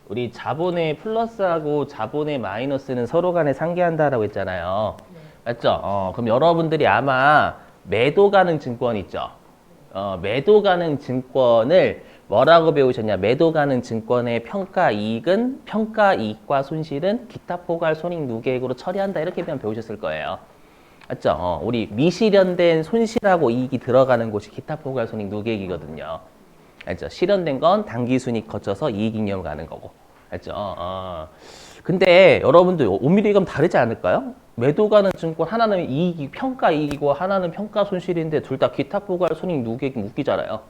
우리 자본의 플러스하고 자본의 마이너스는 서로 간에 상계한다라고 했잖아요. 맞죠? 그럼 여러분들이 아마 매도 가능 증권 있죠? 매도 가능 증권을 뭐라고 배우셨냐? 매도 가능 증권의 평가 이익은 평가 이익과 손실은 기타 포괄 손익 누계액으로 처리한다. 이렇게 배우셨을 거예요. 맞죠? 우리 미실현된 손실하고 이익이 들어가는 곳이 기타 포괄 손익 누계액이거든요. 알죠? 실현된 건 당기 순이익 거쳐서 이익 잉여 가는 거고. 알죠? 근데 여러분들 5mm감 다르지 않을까요? 매도 가는 증권 하나는 이익이 평가 이익이고 하나는 평가 손실인데 둘 다 기타 포괄 손익 누계액 묶이잖아요.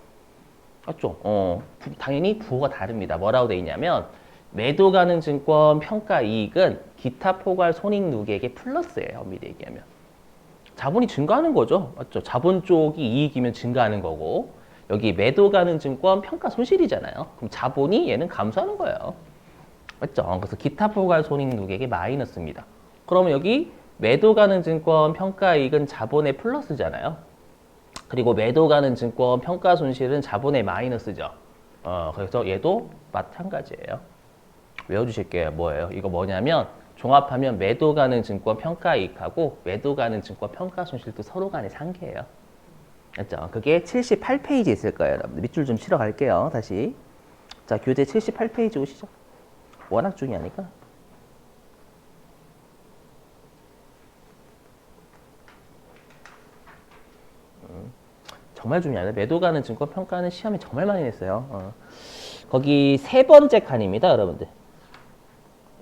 맞죠? 당연히 부호가 다릅니다. 뭐라고 돼 있냐면 매도 가능 증권 평가 이익은 기타 포괄 손익 누계액의 플러스예요. 엄밀히 얘기하면. 자본이 증가하는 거죠. 맞죠? 자본 쪽이 이익이면 증가하는 거고 여기 매도 가능 증권 평가 손실이잖아요. 그럼 자본이 얘는 감소하는 거예요. 맞죠? 그래서 기타 포괄 손익 누계액이 마이너스입니다. 그러면 여기 매도 가능 증권 평가 이익은 자본의 플러스잖아요. 그리고 매도 가능 증권 평가 손실은 자본의 마이너스죠. 그래서 얘도 마찬가지예요. 외워주실게요. 뭐예요? 이거 뭐냐면 종합하면 매도 가능 증권 평가 이익하고 매도 가능 증권 평가 손실도 서로 간에 상계예요. 맞죠? 그게 78페이지 있을 거예요. 여러분들 밑줄 좀 치러 갈게요. 다시. 자, 교재 78페이지 오시죠. 워낙 중요하니까. 정말 중요해요. 매도 가능 증권 평가는 시험에 정말 많이 냈어요. 거기 세 번째 칸입니다, 여러분들.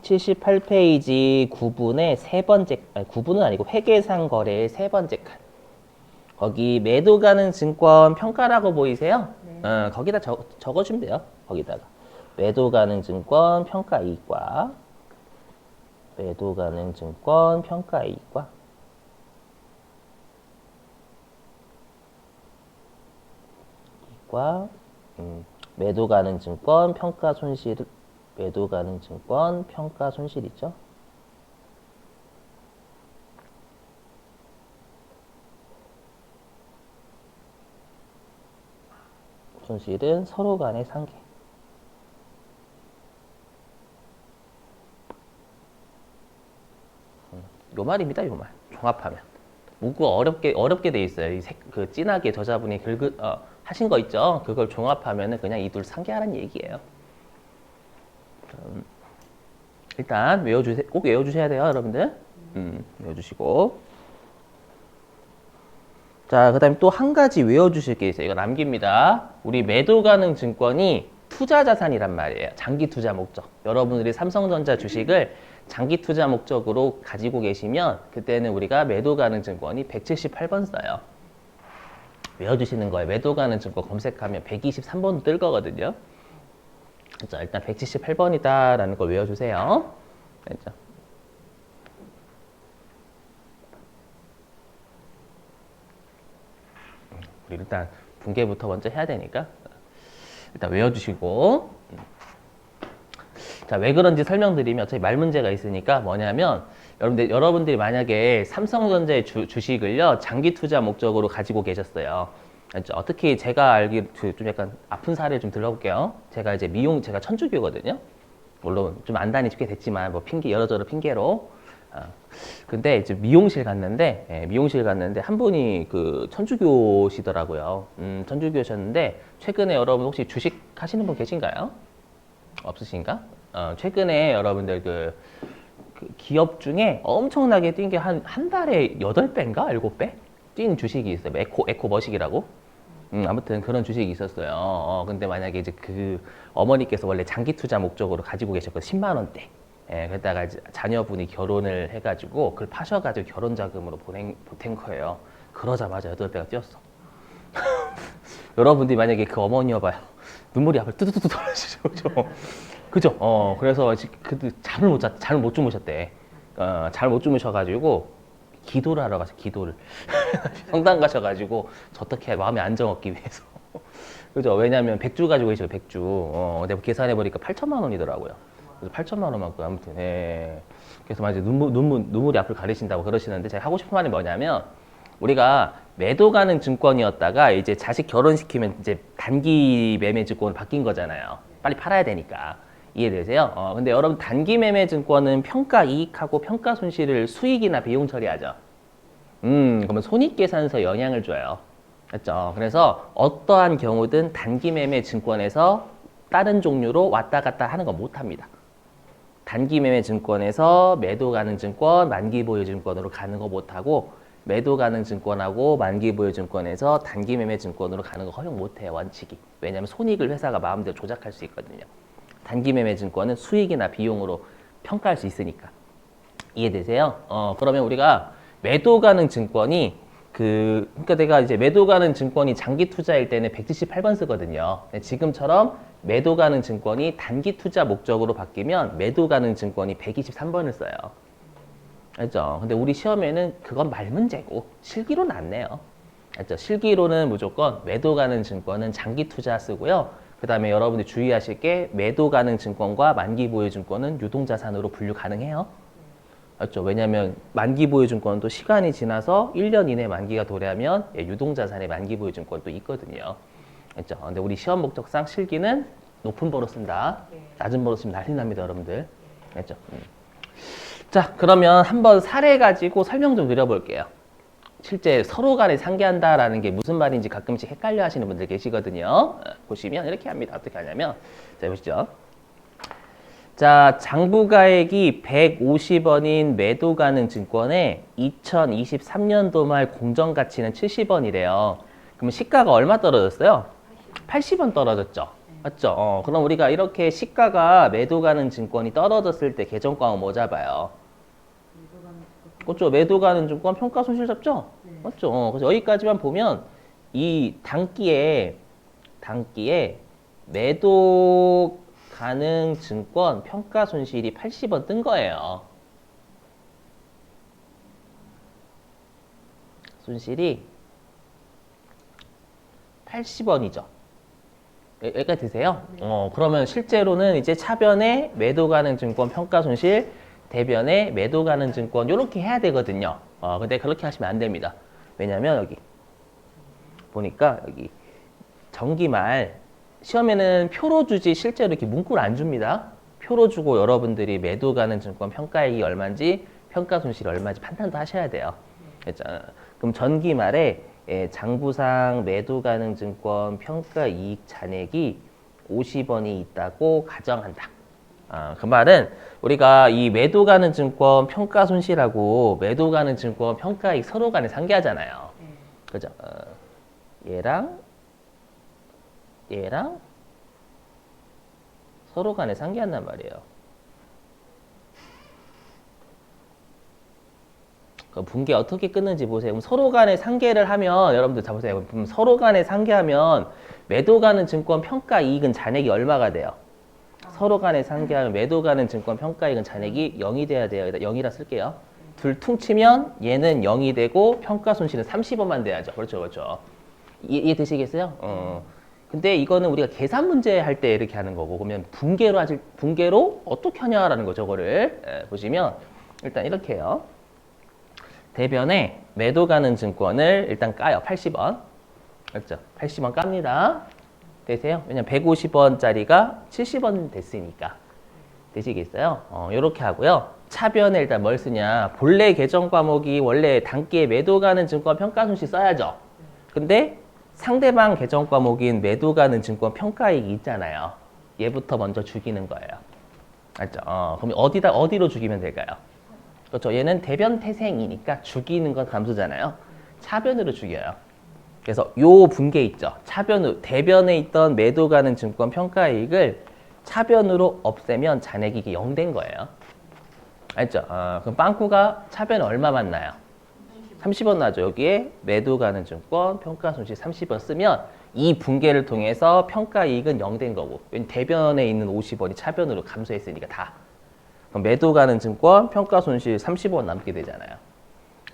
78페이지 9분의 세 번째, 아니 9분은 아니고 회계상 거래의 세 번째 칸. 거기 매도 가능 증권 평가라고 보이세요? 네. 거기다 적어주면 돼요. 거기다가. 매도 가능 증권 평가 이익과 매도 가능 증권 평가 이익과 매도 가능 증권 평가 손실 매도 가능 증권 평가 손실 있죠? 손실은 서로 간의 상계. 요 말입니다, 요 말. 종합하면. 문구가 어렵게 돼 있어요. 그 진하게 저자분이 하신 거 있죠? 그걸 종합하면은 그냥 이 둘 상계하라는 얘기예요. 일단 꼭 외워주셔야 돼요, 여러분들. 외워주시고. 자, 그 다음에 또 한 가지 외워주실 게 있어요. 이거 남깁니다. 우리 매도 가능 증권이 투자 자산이란 말이에요. 장기 투자 목적. 여러분들이 삼성전자 주식을 장기 투자 목적으로 가지고 계시면 그때는 우리가 매도 가능 증권이 178번 써요. 외워주시는 거예요. 매도 가능 증권 검색하면 123번 뜰 거거든요. 자, 일단 178번이다라는 걸 외워주세요. 알죠? 우리 일단 분계부터 먼저 해야 되니까 일단 외워주시고. 자, 왜 그런지 설명드리면 어차피 말 문제가 있으니까 뭐냐면 여러분들이 만약에 삼성전자의 주식을요 장기 투자 목적으로 가지고 계셨어요. 알죠? 특히 제가 알기로 좀 약간 아픈 사례를 좀 들어볼게요. 제가 이제 제가 천주교거든요. 물론 좀 안 다니 쉽게 됐지만 뭐 여러저러 핑계로. 근데 이제 미용실 갔는데 한 분이 그 천주교시더라고요. 천주교셨는데 최근에 여러분 혹시 주식 하시는 분 계신가요? 없으신가? 최근에 여러분들 그 기업 중에 엄청나게 뛴 게 한 달에 8배인가? 7배? 뛴 주식이 있어요. 에코 머식이라고. 아무튼 그런 주식이 있었어요. 근데 만약에 이제 그 어머니께서 원래 장기 투자 목적으로 가지고 계셨고 10만 원대. 예, 그러다가 이제 자녀분이 결혼을 해가지고 그걸 파셔가지고 결혼 자금으로 보탠 거예요. 그러자마자 8배가 뛰었어. 여러분들이 만약에 그 어머니여봐요. 눈물이 앞을 뚜두뚜두 떨어지죠. 그죠? 그래서 잠을 못 주무셨대. 잘 못 주무셔가지고 기도를 하러 가서 기도를 성당 가셔가지고 어떻게 마음의 안정 얻기 위해서. 그죠? 왜냐하면 100주 가지고 계시고 100주. 내가 계산해 보니까 8천만 원이더라고요. 그래서 8천만 원만큼 아무튼. 예. 그래서 막 이제 눈물이 앞을 가리신다고 그러시는데 제가 하고 싶은 말이 뭐냐면 우리가 매도 가능 증권이었다가 이제 자식 결혼시키면 이제 단기 매매 증권으로 바뀐 거잖아요. 빨리 팔아야 되니까. 이해되세요? 근데 여러분 단기 매매 증권은 평가 이익하고 평가 손실을 수익이나 비용 처리하죠. 그러면 손익계산서 영향을 줘요. 맞죠? 그래서 어떠한 경우든 단기 매매 증권에서 다른 종류로 왔다 갔다 하는 거 못합니다. 단기 매매 증권에서 매도 가능 증권, 만기 보유 증권으로 가는 거 못하고 매도 가능 증권하고 만기 보유 증권에서 단기 매매 증권으로 가는 거 허용 못해요, 원칙이. 왜냐하면 손익을 회사가 마음대로 조작할 수 있거든요. 단기 매매 증권은 수익이나 비용으로 평가할 수 있으니까. 이해되세요? 그러면 우리가 매도 가능 증권이 그러니까 내가 이제 매도 가능 증권이 장기 투자일 때는 178번 쓰거든요. 지금처럼 매도 가능 증권이 단기 투자 목적으로 바뀌면 매도 가능 증권이 123번을 써요. 알죠? 근데 우리 시험에는 그건 말 문제고 실기로는 안 내요. 알죠? 실기로는 무조건 매도 가능 증권은 장기 투자 쓰고요. 그 다음에 여러분들이 주의하실 게 매도 가능 증권과 만기 보유 증권은 유동자산으로 분류 가능해요. 맞죠? 왜냐하면 만기 보유 증권도 시간이 지나서 1년 이내 만기가 도래하면 유동자산의 만기 보유 증권도 있거든요. 맞죠? 근데 우리 시험 목적상 실기는 높은 번호 쓴다. 낮은 번호 쓰면 난리 납니다, 여러분들. 맞죠? 자, 그러면 한번 사례 가지고 설명 좀 드려볼게요. 실제 서로 간에 상계한다라는 게 무슨 말인지 가끔씩 헷갈려 하시는 분들 계시거든요. 보시면 이렇게 합니다. 어떻게 하냐면, 자, 보시죠. 자, 장부가액이 150원인 매도 가능 증권에 2023년도 말 공정가치는 70원이래요. 그럼 시가가 얼마 떨어졌어요? 80원 떨어졌죠. 맞죠? 그럼 우리가 이렇게 시가가 매도 가능 증권이 떨어졌을 때 계정가액 뭐 잡아요? 그렇죠. 매도 가능 증권 평가 손실 잡죠? 맞죠? 그래서 여기까지만 보면 이 단기에 매도 가능 증권 평가 손실이 80원 뜬 거예요. 손실이 80원이죠. 여기까지 되세요? 그러면 실제로는 이제 차변에 매도 가능 증권 평가 손실, 대변에 매도 가능 증권 이렇게 해야 되거든요. 근데 그렇게 하시면 안 됩니다. 왜냐면 여기 보니까 여기 정기말 시험에는 표로 주지 실제로 이렇게 문구를 안 줍니다. 표로 주고 여러분들이 매도 가능 증권 평가액이 얼마인지 평가 손실이 얼마인지 판단도 하셔야 돼요. 그렇죠? 그럼 전기말에 장부상 매도 가능 증권 평가 이익 잔액이 50원이 있다고 가정한다. 그 말은 우리가 이 매도 가능 증권 평가 손실하고 매도 가능 증권 평가 이익 서로 간에 상계하잖아요. 그죠? 얘랑 서로 간에 상계한단 말이에요. 그 분계 어떻게 끊는지 보세요. 그럼 서로 간에 상계를 하면 여러분들 자 보세요. 그럼 서로 간에 상계하면 매도 가능 증권 평가 이익은 잔액이 얼마가 돼요? 서로 간에 상계하면 매도 가능 증권 평가 이익은 잔액이 0이 돼야 돼요. 0이라 쓸게요. 둘 퉁치면 얘는 0이 되고 평가 손실은 30원만 돼야죠. 그렇죠, 그렇죠. 이해되시겠어요? 근데 이거는 우리가 계산 문제 할 때 이렇게 하는 거고, 그러면 분계로 어떻게 하냐라는 거, 저거를 보시면 일단 이렇게 해요. 대변에 매도 가능 증권을 일단 까요. 80원. 맞죠? 80원 깝니다. 되세요? 왜냐면 150원짜리가 70원 됐으니까. 되시겠어요? 이렇게 하고요. 차변에 일단 뭘 쓰냐. 본래 계정 과목이 원래 단기에 매도 가능 증권 평가 손실 써야죠. 근데 상대방 계정 과목인 매도 가능 증권 평가이익이 있잖아요. 얘부터 먼저 죽이는 거예요. 알죠? 그럼 어디로 죽이면 될까요? 그렇죠. 얘는 대변 태생이니까 죽이는 건 감수잖아요. 차변으로 죽여요. 그래서 요 분계 있죠. 대변에 있던 매도 가능 증권 평가이익을 차변으로 없애면 잔액이 이게 0 된 거예요. 알죠? 그럼 빵꾸가 차변에 얼마만 나요? 30원 나죠. 여기에 매도 가능 증권 평가 손실 30원 쓰면 이 분계를 통해서 평가 이익은 0 된 거고, 왜냐면 대변에 있는 50원이 차변으로 감소했으니까 다. 그럼 매도 가능 증권 평가 손실 30원 남게 되잖아요.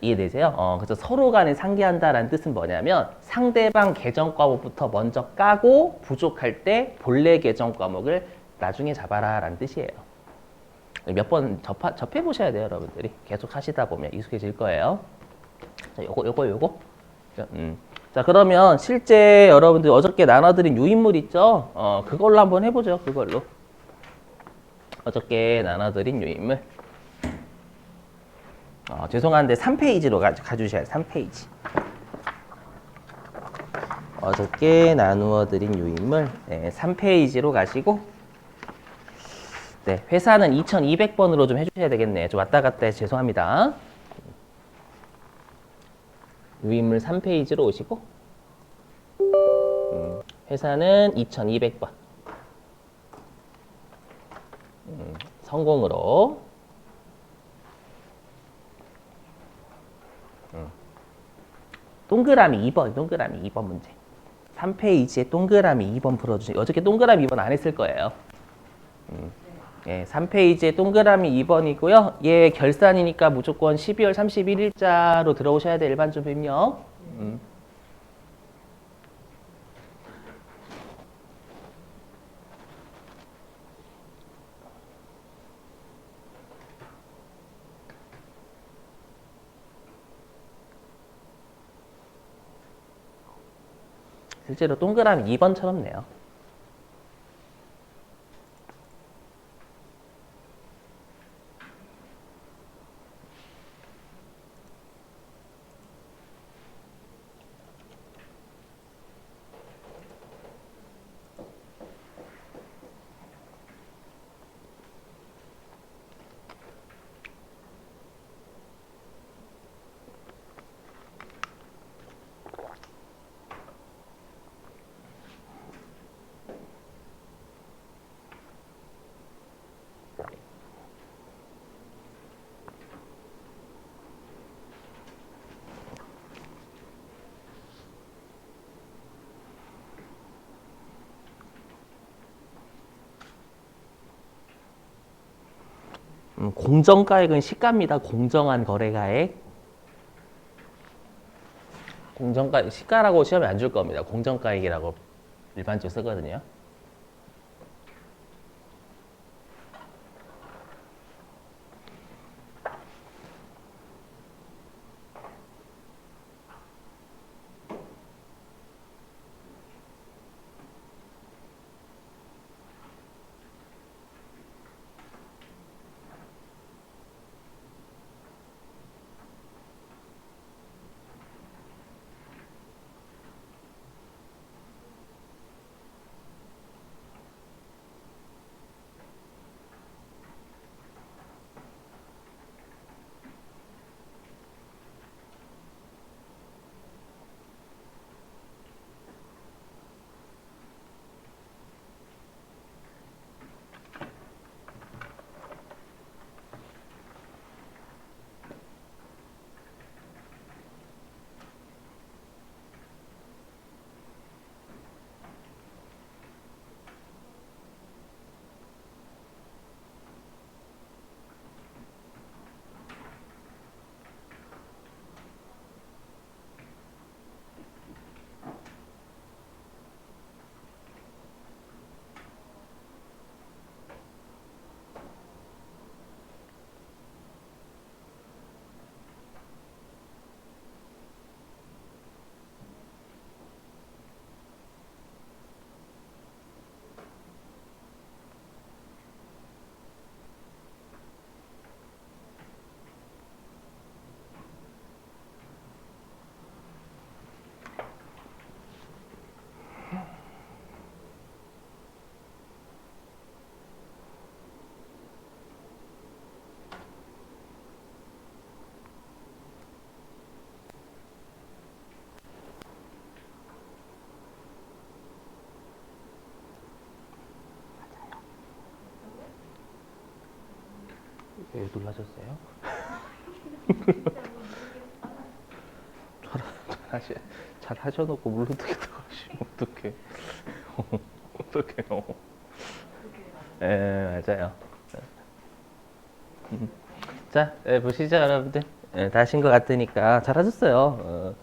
이해되세요? 그래서 서로 간에 상계한다라는 뜻은 뭐냐면 상대방 계정 과목부터 먼저 까고 부족할 때 본래 계정 과목을 나중에 잡아라 라는 뜻이에요. 몇 번 접해 보셔야 돼요, 여러분들이. 계속 하시다 보면 익숙해질 거예요. 자, 요거. 자, 그러면 실제 여러분들 어저께 나눠드린 유인물 있죠? 그걸로 한번 해보죠, 그걸로. 어저께 나눠드린 유인물. 죄송한데 3페이지로 가주셔야 돼요. 3페이지. 어저께 나누어드린 유인물 3페이지로 가시고 네, 회사는 2200번으로 좀 해주셔야 되겠네. 좀 왔다 갔다 해서 죄송합니다. 유인물 3페이지로 오시고 회사는 2200번 성공으로 동그라미 2번, 동그라미 2번 문제. 3페이지에 동그라미 2번 풀어주세요. 어저께 동그라미 2번 안 했을 거예요. 예, 3페이지에 동그라미 2번이고요. 얘 결산이니까 무조건 12월 31일자로 들어오셔야 돼. 일반 좀 입력. 실제로 동그라미 2번처럼 내요. 공정가액은 시가입니다. 공정한 거래가액. 공정가액, 시가라고 시험에 안 줄 겁니다. 공정가액이라고 일반적으로 쓰거든요. 왜 놀라셨어요? 잘 하셔놓고 물 어떻게 들어가시면 어떡해. 어떡해요. 예, 맞아요. 자, 보시죠, 여러분들. 다 하신 것 같으니까 잘 하셨어요.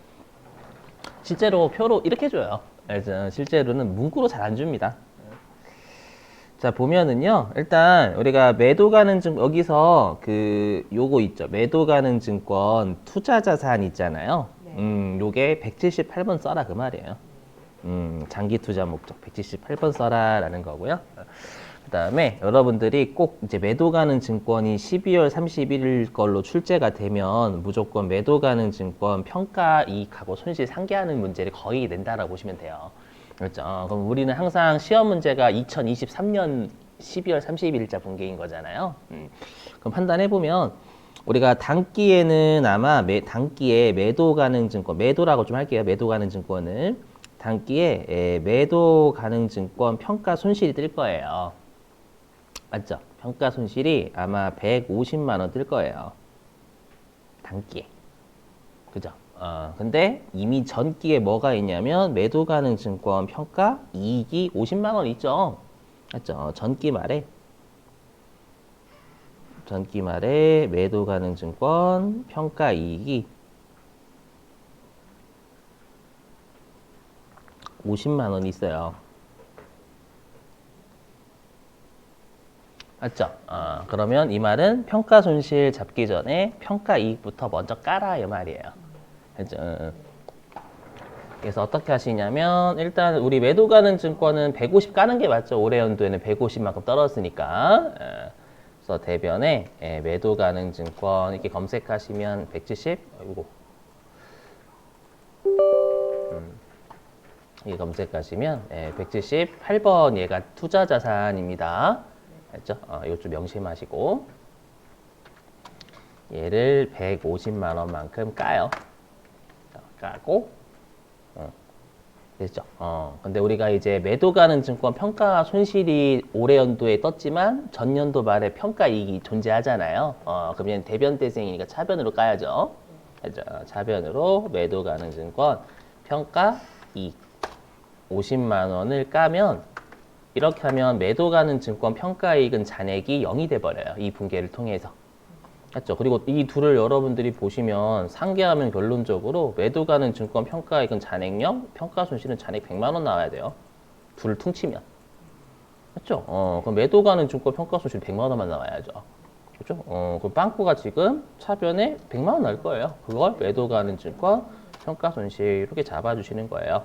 실제로 표로 이렇게 줘요. 실제로는 문구로 잘 안 줍니다. 자, 보면은요, 일단 우리가 매도 가능 증 여기서 요거 있죠. 매도 가능 증권 투자 자산 있잖아요. 요게 178번 써라 그 말이에요. 장기 투자 목적 178번 써라라는 거고요. 그다음에 여러분들이 꼭 이제 매도 가능 증권이 12월 31일 걸로 출제가 되면 무조건 매도 가능 증권 평가 이익하고 손실 상기하는 문제를 거의 낸다라고 보시면 돼요. 그렇죠. 그럼 우리는 항상 시험 문제가 2023년 12월 31일자 분계인 거잖아요. 그럼 판단해 보면 우리가 단기에는 아마 단기에 매도 가능 증권, 매도라고 좀 할게요. 매도 가능 증권을 단기에 매도 가능 증권 평가 손실이 뜰 거예요. 맞죠? 평가 손실이 아마 150만 원 뜰 거예요. 단기에. 그죠? 근데 이미 전기에 뭐가 있냐면 매도 가능 증권 평가 이익이 50만 원 있죠? 맞죠? 전기 말에 매도 가능 증권 평가 이익이 50만 원 있어요. 맞죠? 그러면 이 말은 평가 손실 잡기 전에 평가 이익부터 먼저 까라 이 말이에요. 그죠? 그래서 어떻게 하시냐면 일단 우리 매도 가능 증권은 150 까는 게 맞죠? 올해 연도에는 150만큼 떨어졌으니까. 그래서 대변에 매도 가능 증권 이렇게 검색하시면 170, 이거 이 검색하시면 178번 얘가 투자 자산입니다. 알죠? 이거 좀 명심하시고 얘를 150만 원만큼 까요. 까고 됐죠? 근데 우리가 이제 매도 가능 증권 평가 손실이 올해 연도에 떴지만 전년도 말에 평가 이익이 존재하잖아요. 그러면 대변대생이니까 차변으로 까야죠. 그죠? 차변으로 매도 가능 증권 평가 이익 50만 원을 까면 이렇게 하면 매도 가능 증권 평가이익은 잔액이 0이 돼버려요. 이 분계를 통해서. 맞죠? 그리고 이 둘을 여러분들이 보시면 상계하면 결론적으로 매도 가능 증권 평가이익은 잔액 0, 평가 손실은 잔액 100만 원 나와야 돼요. 둘을 퉁치면. 맞죠? 그럼 매도 가능 증권 평가 손실 100만 원만 나와야죠. 그죠? 그럼 빵꾸가 지금 차변에 100만 원 날 거예요. 그걸 매도 가능 증권 평가 손실 이렇게 잡아주시는 거예요.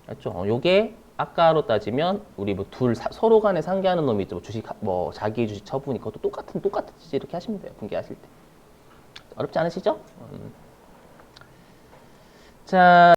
맞죠? 요게 아까로 따지면 우리 뭐 서로 간에 상계하는 놈이 있죠. 뭐 주식 뭐 자기 주식 처분이 그것도 똑같이 이렇게 하시면 돼요. 분계하실 때. 어렵지 않으시죠? 자.